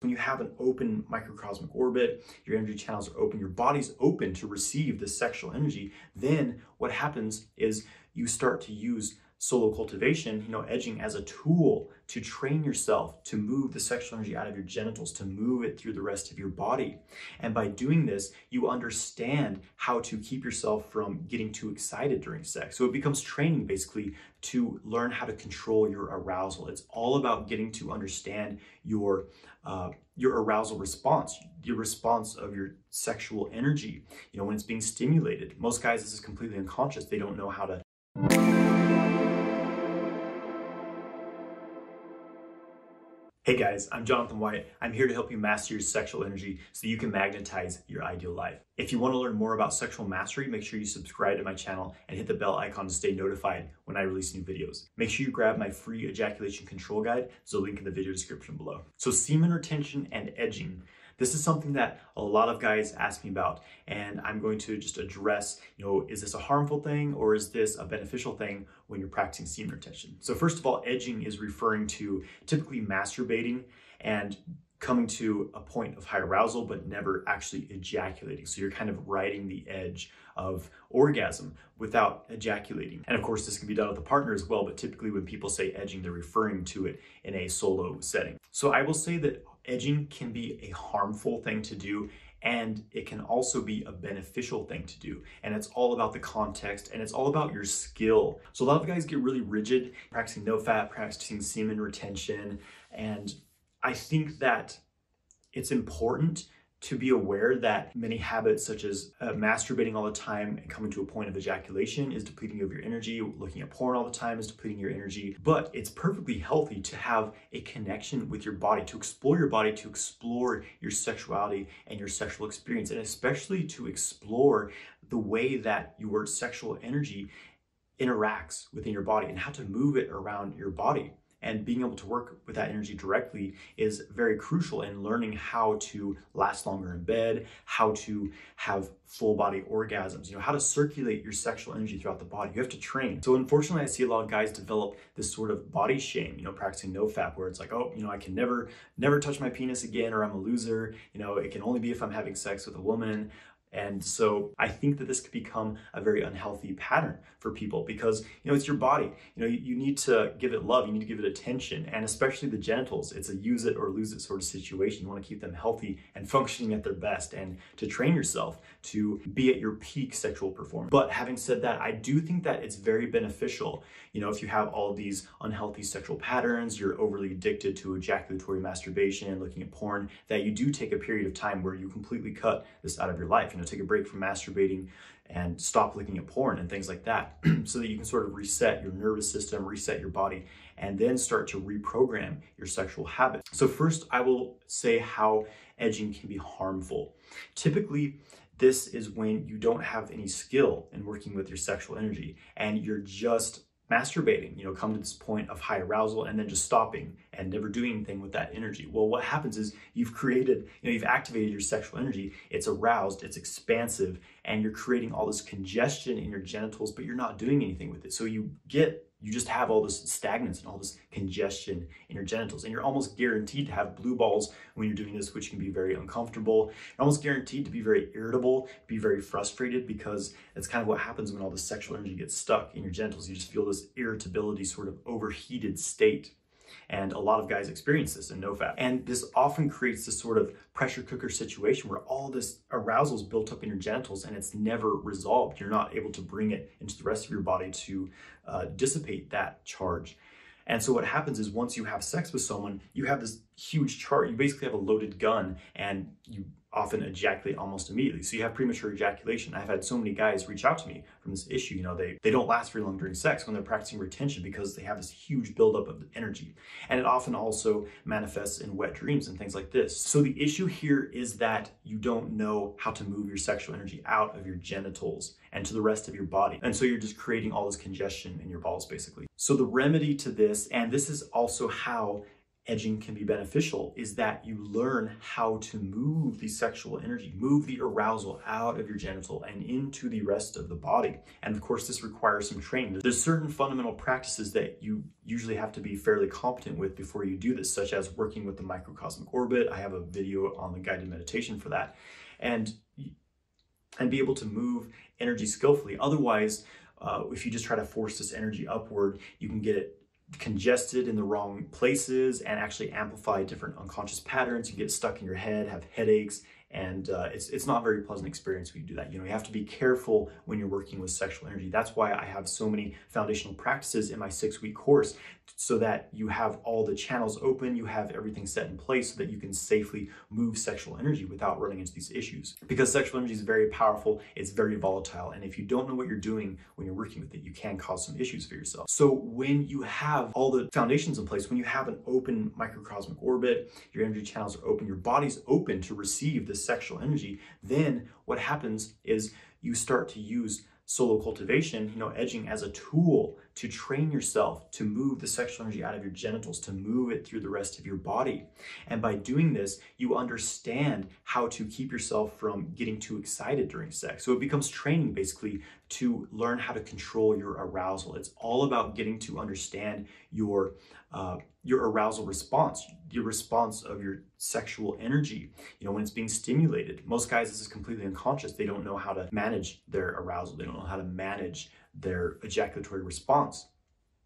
When you have an open microcosmic orbit, your energy channels are open, your body's open to receive the sexual energy, then what happens is you start to use solo cultivation, edging as a tool to train yourself to move the sexual energy out of your genitals, to move it through the rest of your body. And by doing this, you understand how to keep yourself from getting too excited during sex. So it becomes training basically to learn how to control your arousal. It's all about getting to understand your arousal response, your response of your sexual energy, when it's being stimulated. Most guys, this is completely unconscious. They don't know how to. Hey guys, I'm Jonathan White. I'm here to help you master your sexual energy so you can magnetize your ideal life. If you want to learn more about sexual mastery, make sure you subscribe to my channel and hit the bell icon to stay notified when I release new videos. Make sure you grab my free ejaculation control guide. There's a link in the video description below. So semen retention and edging. This is something that a lot of guys ask me about, and I'm going to just address, is this a harmful thing or is this a beneficial thing when you're practicing semen retention? So first of all, edging is referring to typically masturbating and coming to a point of high arousal, but never actually ejaculating. So you're kind of riding the edge of orgasm without ejaculating. And of course, this can be done with a partner as well, but typically when people say edging, they're referring to it in a solo setting. So I will say that edging can be a harmful thing to do, and it can also be a beneficial thing to do. And it's all about the context, and it's all about your skill. So a lot of guys get really rigid, practicing no fat, practicing semen retention, and I think that it's important to be aware that many habits such as masturbating all the time and coming to a point of ejaculation is depleting of your energy. Looking at porn all the time is depleting your energy. But it's perfectly healthy to have a connection with your body, to explore your body, to explore your sexuality and your sexual experience, and especially to explore the way that your sexual energy interacts within your body and how to move it around your body. And being able to work with that energy directly is very crucial in learning how to last longer in bed, how to have full body orgasms, how to circulate your sexual energy throughout the body. You have to train. So unfortunately, I see a lot of guys develop this sort of body shame, practicing no fap, where it's like, oh, I can never touch my penis again, or I'm a loser. It can only be if I'm having sex with a woman. And so I think that this could become a very unhealthy pattern for people because, it's your body. You need to give it love. You need to give it attention. And especially the genitals, it's a use it or lose it sort of situation. You want to keep them healthy and functioning at their best, and to train yourself to be at your peak sexual performance. But having said that, I do think that it's very beneficial, if you have all of these unhealthy sexual patterns, you're overly addicted to ejaculatory masturbation, looking at porn, that you do take a period of time where you completely cut this out of your life. Take a break from masturbating and stop looking at porn and things like that so that you can sort of reset your nervous system, reset your body, and then start to reprogram your sexual habits. So first, I will say how edging can be harmful. Typically, this is when you don't have any skill in working with your sexual energy and you're just masturbating, come to this point of high arousal and then just stopping and never doing anything with that energy. Well, what happens is you've activated your sexual energy, it's aroused, it's expansive, and you're creating all this congestion in your genitals, but you're not doing anything with it. So you just have all this stagnance and all this congestion in your genitals, and you're almost guaranteed to have blue balls when you're doing this, which can be very uncomfortable. You're almost guaranteed to be very irritable, be very frustrated, because that's kind of what happens when all the sexual energy gets stuck in your genitals. You just feel this irritability, sort of overheated state. And a lot of guys experience this in NoFap. And this often creates this sort of pressure cooker situation where all this arousal is built up in your genitals and it's never resolved. You're not able to bring it into the rest of your body to dissipate that charge. And so what happens is once you have sex with someone, you have this huge charge. You basically have a loaded gun and you often ejaculate almost immediately. So you have premature ejaculation. I've had so many guys reach out to me from this issue. They don't last very long during sex when they're practicing retention because they have this huge buildup of energy. And it often also manifests in wet dreams and things like this. So the issue here is that you don't know how to move your sexual energy out of your genitals and to the rest of your body. And so you're just creating all this congestion in your balls, basically. So the remedy to this, and this is also how edging can be beneficial is that you learn how to move the sexual energy, move the arousal out of your genital and into the rest of the body. And of course, this requires some training. There's certain fundamental practices that you usually have to be fairly competent with before you do this, such as working with the microcosmic orbit. I have a video on the guided meditation for that. And be able to move energy skillfully. Otherwise, if you just try to force this energy upward, you can get it congested in the wrong places and actually amplify different unconscious patterns. You get stuck in your head, have headaches, and it's not a very pleasant experience when you do that. You know, you have to be careful when you're working with sexual energy. That's why I have so many foundational practices in my 6-week course, so that you have all the channels open, you have everything set in place so that you can safely move sexual energy without running into these issues. Because sexual energy is very powerful, it's very volatile, and if you don't know what you're doing when you're working with it, you can cause some issues for yourself. So when you have all the foundations in place, when you have an open microcosmic orbit, your energy channels are open, your body's open to receive this sexual energy, then what happens is you start to use solo cultivation, edging, as a tool to train yourself to move the sexual energy out of your genitals, to move it through the rest of your body. And by doing this, you understand how to keep yourself from getting too excited during sex. So it becomes training, basically, to learn how to control your arousal. It's all about getting to understand your arousal response, your response of your sexual energy, when it's being stimulated. Most guys, this is completely unconscious. They don't know how to manage their arousal. They don't know how to manage their ejaculatory response.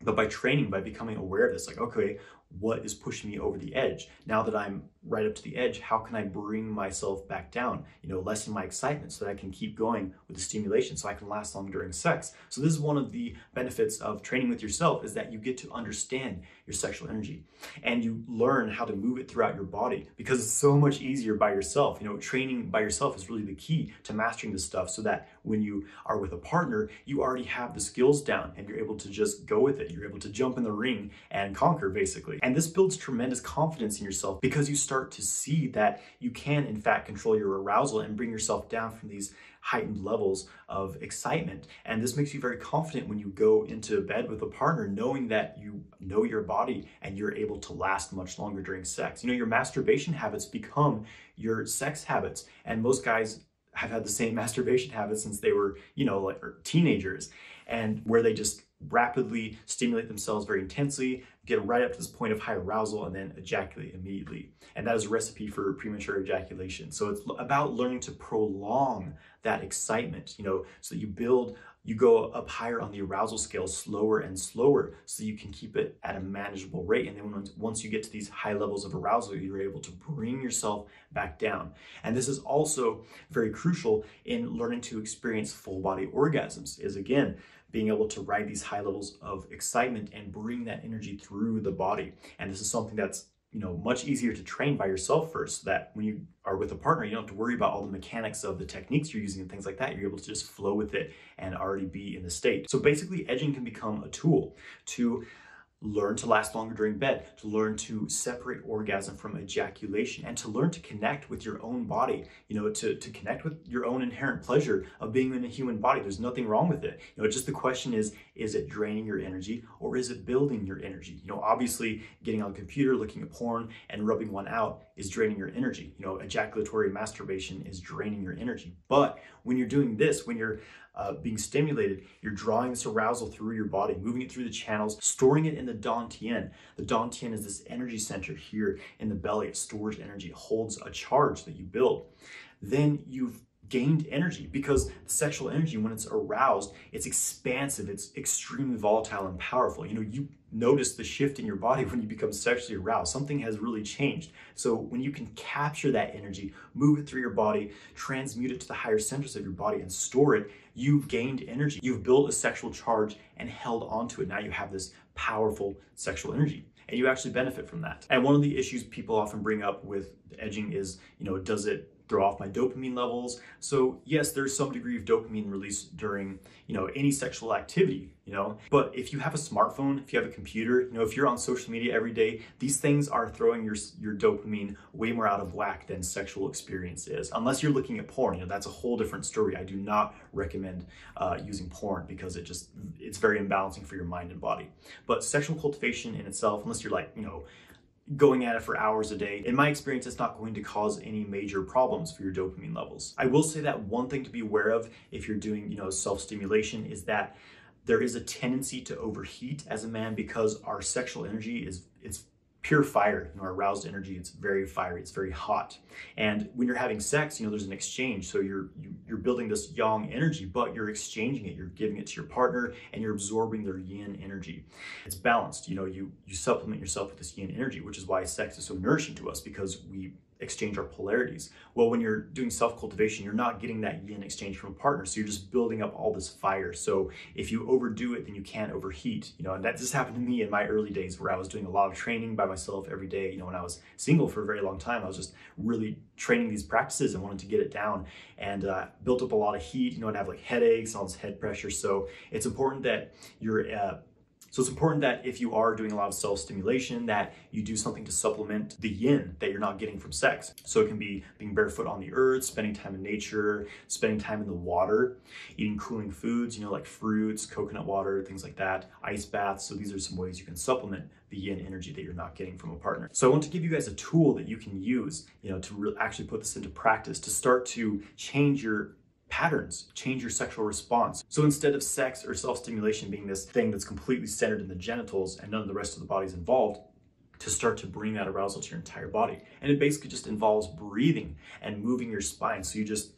But by training, by becoming aware of this, like, okay, what is pushing me over the edge? Now that I'm right up to the edge, how can I bring myself back down, lessen my excitement so that I can keep going with the stimulation so I can last long during sex. So this is one of the benefits of training with yourself, is that you get to understand your sexual energy and you learn how to move it throughout your body, because it's so much easier by yourself. Training by yourself is really the key to mastering this stuff, so that when you are with a partner, you already have the skills down and you're able to just go with it. You're able to jump in the ring and conquer, basically. And this builds tremendous confidence in yourself, because you start to see that you can, in fact, control your arousal and bring yourself down from these heightened levels of excitement. And this makes you very confident when you go into bed with a partner, knowing that you know your body and you're able to last much longer during sex. Your masturbation habits become your sex habits. And most guys have had the same masturbation habits since they were, like teenagers, and where they just rapidly stimulate themselves very intensely, get right up to this point of high arousal, and then ejaculate immediately. And that is a recipe for premature ejaculation. So it's about learning to prolong that excitement, so that you go up higher on the arousal scale, slower and slower, so you can keep it at a manageable rate. And then once you get to these high levels of arousal, you're able to bring yourself back down. And this is also very crucial in learning to experience full body orgasms, is again, being able to ride these high levels of excitement and bring that energy through the body. And this is something that's much easier to train by yourself first, so that when you are with a partner, you don't have to worry about all the mechanics of the techniques you're using and things like that. You're able to just flow with it and already be in the state. So basically, edging can become a tool to learn to last longer during bed, to learn to separate orgasm from ejaculation, and to learn to connect with your own body, to connect with your own inherent pleasure of being in a human body. There's nothing wrong with it. Just the question is it draining your energy or is it building your energy? Obviously getting on the computer, looking at porn and rubbing one out is draining your energy. Ejaculatory masturbation is draining your energy. But when you're doing this, when you're being stimulated, you're drawing this arousal through your body, moving it through the channels, storing it in the Dawn Tien. The Dawn Tien is this energy center here in the belly. It stores energy, it holds a charge that you build. Then you've gained energy, because the sexual energy, when it's aroused, it's expansive, it's extremely volatile and powerful. You notice the shift in your body when you become sexually aroused. Something has really changed. So when you can capture that energy, move it through your body, transmute it to the higher centers of your body and store it, you've gained energy. You've built a sexual charge and held onto it. Now you have this powerful sexual energy, and you actually benefit from that. And one of the issues people often bring up with edging is, does it throw off my dopamine levels? So yes, there's some degree of dopamine release during, any sexual activity, but if you have a smartphone, if you have a computer, if you're on social media every day, these things are throwing your dopamine way more out of whack than sexual experience is. Unless you're looking at porn, that's a whole different story. I do not recommend using porn, because it's very imbalancing for your mind and body. But sexual cultivation in itself, unless you're like, going at it for hours a day, in my experience, it's not going to cause any major problems for your dopamine levels. I will say that one thing to be aware of if you're doing, self-stimulation is that there is a tendency to overheat as a man because our sexual energy it's pure fire. Our aroused energy, it's very fiery, it's very hot. And when you're having sex, there's an exchange. So you're building this yang energy, but you're exchanging it. You're giving it to your partner and you're absorbing their yin energy. It's balanced. You supplement yourself with this yin energy, which is why sex is so nourishing to us, because we exchange our polarities. Well, when you're doing self-cultivation, you're not getting that yin exchange from a partner. So you're just building up all this fire. So if you overdo it, then you can't overheat, and that just happened to me in my early days where I was doing a lot of training by myself every day. When I was single for a very long time, I was just really training these practices and wanted to get it down, and built up a lot of heat, I'd have like headaches and all this head pressure. So it's important that if you are doing a lot of self-stimulation, that you do something to supplement the yin that you're not getting from sex. So it can be being barefoot on the earth, spending time in nature, spending time in the water, eating cooling foods, like fruits, coconut water, things like that, ice baths. So these are some ways you can supplement the yin energy that you're not getting from a partner. So I want to give you guys a tool that you can use, to actually put this into practice, to start to change your patterns, change your sexual response. So instead of sex or self-stimulation being this thing that's completely centered in the genitals and none of the rest of the body is involved, to start to bring that arousal to your entire body. And it basically just involves breathing and moving your spine. So you just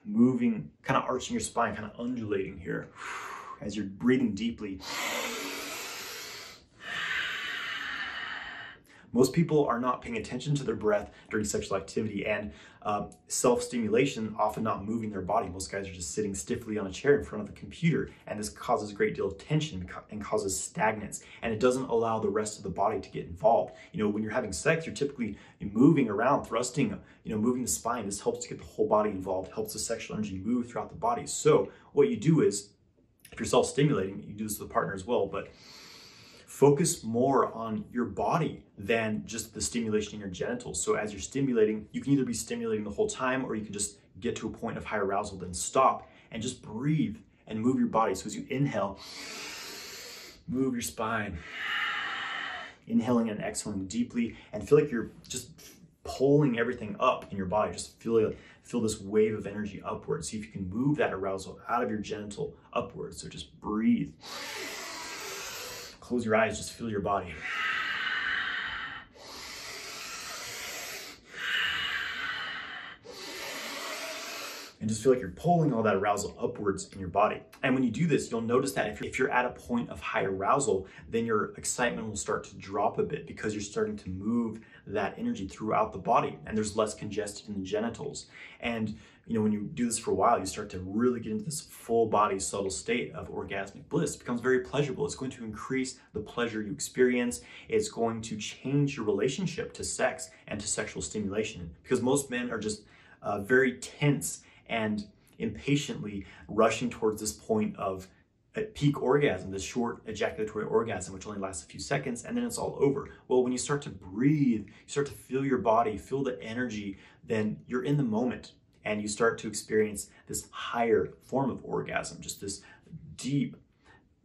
moving, kind of arching your spine, kind of undulating here as you're breathing deeply. Most people are not paying attention to their breath during sexual activity, and self-stimulation, often not moving their body. Most guys are just sitting stiffly on a chair in front of a computer, and this causes a great deal of tension and causes stagnance, and it doesn't allow the rest of the body to get involved. When you're having sex, you're typically moving around, thrusting, moving the spine. This helps to get the whole body involved, helps the sexual energy move throughout the body. So what you do is, if you're self-stimulating, you do this with a partner as well, but focus more on your body than just the stimulation in your genitals. So as you're stimulating, you can either be stimulating the whole time, or you can just get to a point of high arousal, then stop and just breathe and move your body. So as you inhale, move your spine, inhaling and exhaling deeply, and feel like you're just pulling everything up in your body. Just feel this wave of energy upwards. See if you can move that arousal out of your genital upwards. So just breathe. Close your eyes, just feel your body. And just feel like you're pulling all that arousal upwards in your body. And when you do this, you'll notice that if you're at a point of high arousal, then your excitement will start to drop a bit, because you're starting to move that energy throughout the body, and there's less congestion in the genitals. And when you do this for a while, you start to really get into this full body subtle state of orgasmic bliss. It becomes very pleasurable. It's going to increase the pleasure you experience. It's going to change your relationship to sex and to sexual stimulation, because most men are just very tense and impatiently rushing towards this point of peak orgasm, this short ejaculatory orgasm, which only lasts a few seconds, and then it's all over. Well, when you start to breathe, you start to feel your body, feel the energy, then you're in the moment, and you start to experience this higher form of orgasm, just this deep,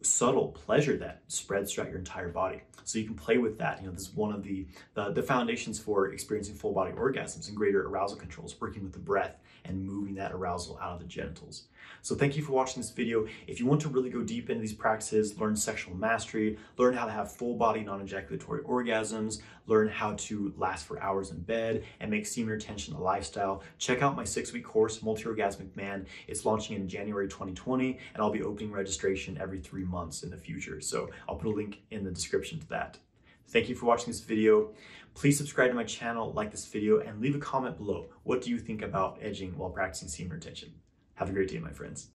subtle pleasure that spreads throughout your entire body. So you can play with that. This is one of the foundations for experiencing full body orgasms and greater arousal controls, working with the breath and moving that arousal out of the genitals. So thank you for watching this video. If you want to really go deep into these practices, learn sexual mastery, learn how to have full body non-ejaculatory orgasms, learn how to last for hours in bed, and make semen retention a lifestyle, check out my 6-week course, Multi-Orgasmic Man. It's launching in January 2020, and I'll be opening registration every 3 months in the future. So I'll put a link in the description to that. Thank you for watching this video. Please subscribe to my channel, like this video, and leave a comment below. What do you think about edging while practicing semen retention? Have a great day, my friends.